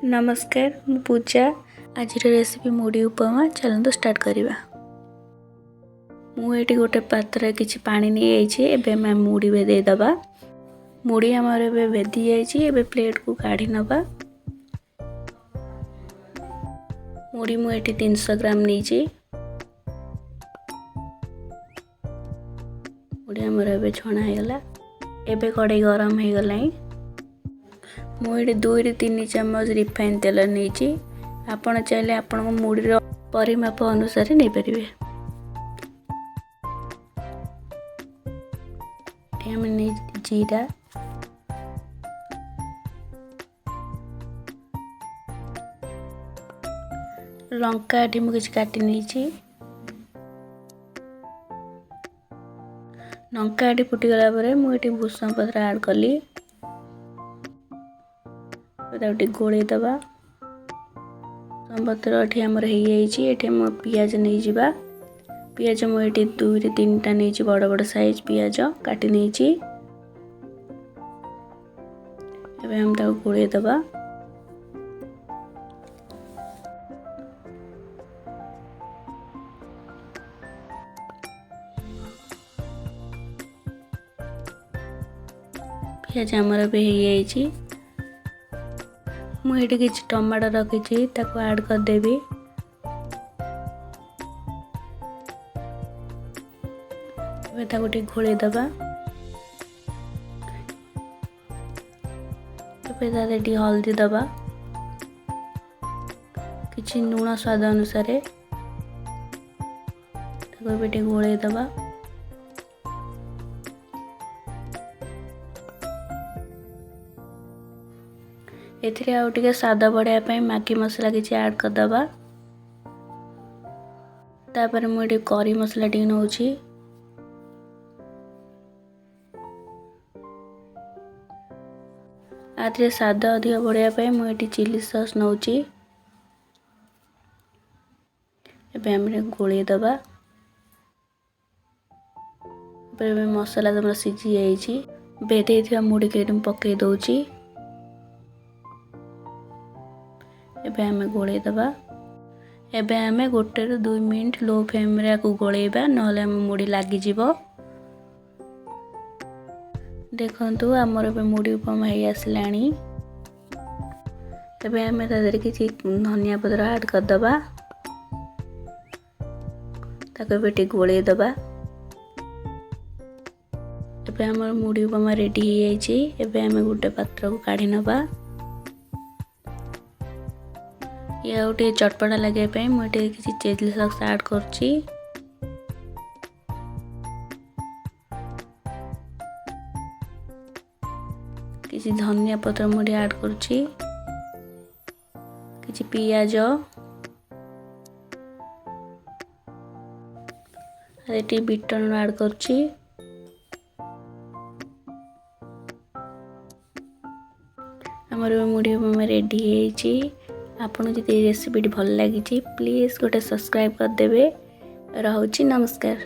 नमस्कार मु पूजा आज रेसिपी मुड़ी उपमा चलते स्टार्ट करवा। मुझे गोटे पात्र किसी पानी नहीं जाइए एबे मैं मुड़ी भेदेदबा। मुड़ी आमर ए भेदी जाइए प्लेट को काढ़ी नवा। मुड़ी मुझे 300 ग्राम नहीं मुड़ी आमर ए छणा होगला। एबे कड़ाई गरम हो गला। मुझे 2 ରୁ 3 चम्मच रिफाइन तेल नहीं। आपण चाहिए आपण मुड़ीर परिमाप अनुसार नहीं पारे। जीरा लंका मुझे काटी नहीं। लंका फुटीगला मुझे भूषण पत्र ऐड कली। गोले दबा पत्र आमर हो पियाज नहीं जावा। पियाज मुझे 2 ରୁ 3टा नहीं बड़ बड़ साइज पियाज काटी नहीं। हम गोले दबा। पियाज आमर भी हो मुझे किसी टमाटो रखी ऐड करदेवी। गोटे घोड़े दबा। हल्दी दबा किसी लुण स्वाद अनुसार घोड़े दबा। एथिरे आउ टिके स्वाद बढ़ाई मैगी मसला किसी ऐड करदबा। तापर मुझे करी मसला टी नौ आधे स्वाद अधिक बढ़ाई मुझे चिली सॉस नौ। गोले दबा। मसला तुम सीझी जाइए भेदे मुड़ी के पकई दौची। एबे हमें गोले दबा। एबे हमें 1 ରୁ 2 मिनट लो फ्लेम रे को गोलेबा नहले हम मुड़ी लागी जीवो। देखंतु हमर पे मुड़ी उपमा हे आसलानी। एबे हमें तादर किसी धनिया पत्र ऐड कर दबा। ताको बेटे गोले दबा। एबे हमर मुड़ी उपमा रेडी हो जाइए। एबे हमें गोटे पात्र को काढ़ी नबा। ये गोटे चटपटा लगे मुझे किसी चिली सॉस ऐड करची। किसी धनिया पत्र मुझे ऐड करची। किसी पियाज बीट ऐड करची। हमर मुड़ी उपमा रेडी है। आपन जदि रेसिपी भल लगी प्लीज गोटे सब्सक्राइब करदेवे। रहुची नमस्कार।